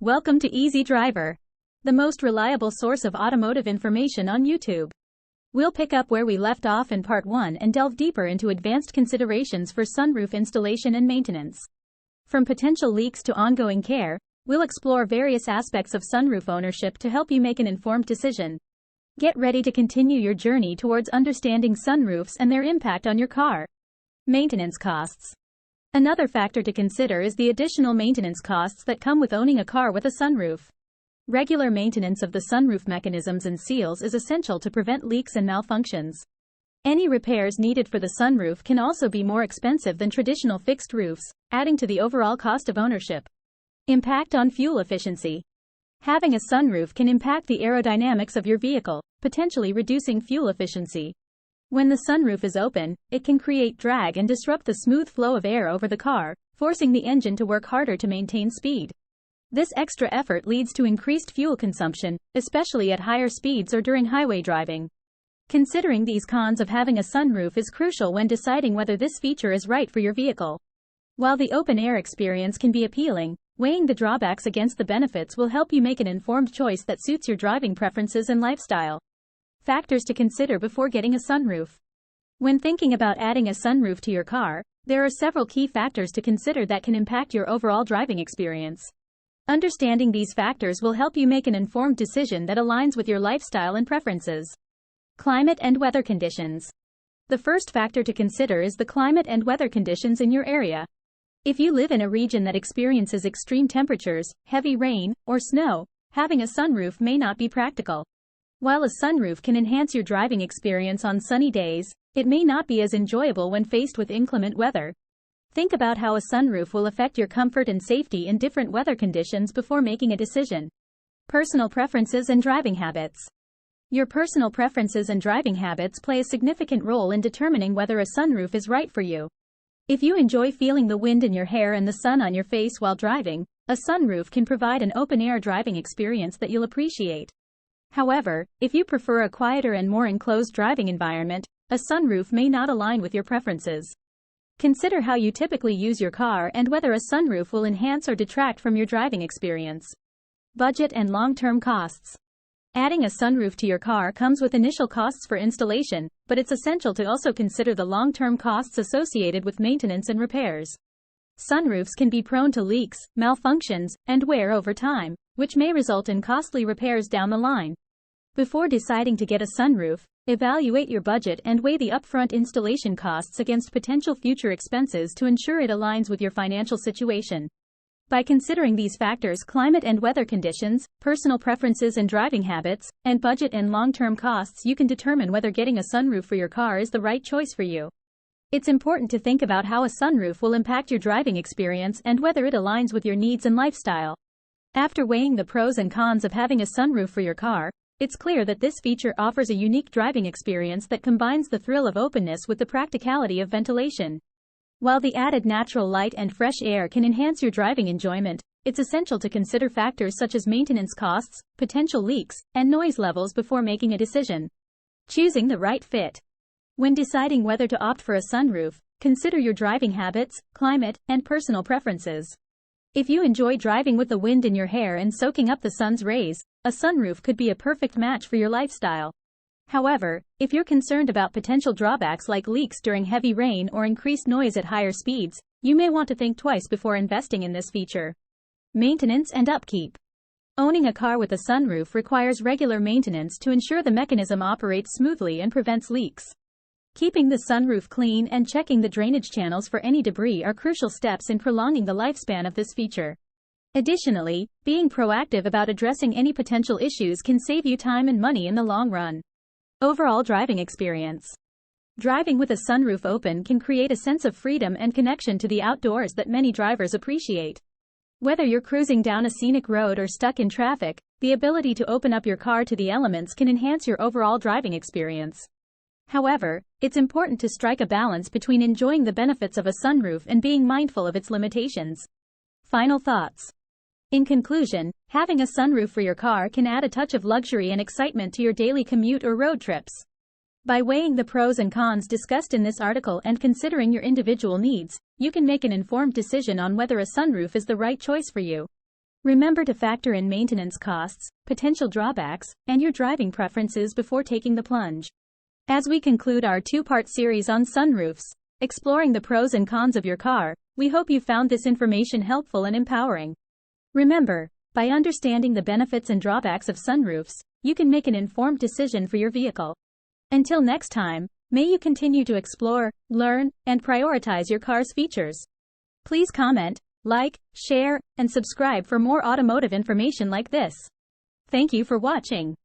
Welcome to Easy Driver, the most reliable source of automotive information on YouTube. We'll pick up where we left off in Part 1 and delve deeper into advanced considerations for sunroof installation and maintenance. From potential leaks to ongoing care, we'll explore various aspects of sunroof ownership to help you make an informed decision. Get ready to continue your journey towards understanding sunroofs and their impact on your car. Maintenance costs. Another factor to consider is the additional maintenance costs that come with owning a car with a sunroof. Regular maintenance of the sunroof mechanisms and seals is essential to prevent leaks and malfunctions. Any repairs needed for the sunroof can also be more expensive than traditional fixed roofs, adding to the overall cost of ownership. Impact on fuel efficiency. Having a sunroof can impact the aerodynamics of your vehicle, potentially reducing fuel efficiency. When the sunroof is open, it can create drag and disrupt the smooth flow of air over the car, forcing the engine to work harder to maintain speed. This extra effort leads to increased fuel consumption, especially at higher speeds or during highway driving. Considering these cons of having a sunroof is crucial when deciding whether this feature is right for your vehicle. While the open-air experience can be appealing, weighing the drawbacks against the benefits will help you make an informed choice that suits your driving preferences and lifestyle. Factors to consider before getting a sunroof. When thinking about adding a sunroof to your car, there are several key factors to consider that can impact your overall driving experience. Understanding these factors will help you make an informed decision that aligns with your lifestyle and preferences. Climate and weather conditions. The first factor to consider is the climate and weather conditions in your area. If you live in a region that experiences extreme temperatures, heavy rain, or snow, having a sunroof may not be practical. While a sunroof can enhance your driving experience on sunny days, it may not be as enjoyable when faced with inclement weather. Think about how a sunroof will affect your comfort and safety in different weather conditions before making a decision. Personal preferences and driving habits. Your personal preferences and driving habits play a significant role in determining whether a sunroof is right for you. If you enjoy feeling the wind in your hair and the sun on your face while driving, a sunroof can provide an open-air driving experience that you'll appreciate. However, if you prefer a quieter and more enclosed driving environment, a sunroof may not align with your preferences. Consider how you typically use your car and whether a sunroof will enhance or detract from your driving experience. Budget and long-term costs. Adding a sunroof to your car comes with initial costs for installation, but it's essential to also consider the long-term costs associated with maintenance and repairs. Sunroofs can be prone to leaks, malfunctions, and wear over time, which may result in costly repairs down the line. Before deciding to get a sunroof, evaluate your budget and weigh the upfront installation costs against potential future expenses to ensure it aligns with your financial situation. By considering these factors, climate and weather conditions, personal preferences and driving habits, and budget and long-term costs, you can determine whether getting a sunroof for your car is the right choice for you. It's important to think about how a sunroof will impact your driving experience and whether it aligns with your needs and lifestyle. After weighing the pros and cons of having a sunroof for your car, it's clear that this feature offers a unique driving experience that combines the thrill of openness with the practicality of ventilation. While the added natural light and fresh air can enhance your driving enjoyment, it's essential to consider factors such as maintenance costs, potential leaks, and noise levels before making a decision. Choosing the right fit. When deciding whether to opt for a sunroof, consider your driving habits, climate, and personal preferences. If you enjoy driving with the wind in your hair and soaking up the sun's rays, a sunroof could be a perfect match for your lifestyle. However, if you're concerned about potential drawbacks like leaks during heavy rain or increased noise at higher speeds, you may want to think twice before investing in this feature. Maintenance and upkeep. Owning a car with a sunroof requires regular maintenance to ensure the mechanism operates smoothly and prevents leaks. Keeping the sunroof clean and checking the drainage channels for any debris are crucial steps in prolonging the lifespan of this feature. Additionally, being proactive about addressing any potential issues can save you time and money in the long run. Overall driving experience. Driving with a sunroof open can create a sense of freedom and connection to the outdoors that many drivers appreciate. Whether you're cruising down a scenic road or stuck in traffic, the ability to open up your car to the elements can enhance your overall driving experience. However, it's important to strike a balance between enjoying the benefits of a sunroof and being mindful of its limitations. Final thoughts. In conclusion, having a sunroof for your car can add a touch of luxury and excitement to your daily commute or road trips. By weighing the pros and cons discussed in this article and considering your individual needs, you can make an informed decision on whether a sunroof is the right choice for you. Remember to factor in maintenance costs, potential drawbacks, and your driving preferences before taking the plunge. As we conclude our two-part series on sunroofs, exploring the pros and cons of your car, we hope you found this information helpful and empowering. Remember, by understanding the benefits and drawbacks of sunroofs, you can make an informed decision for your vehicle. Until next time, may you continue to explore, learn, and prioritize your car's features. Please comment, like, share, and subscribe for more automotive information like this. Thank you for watching.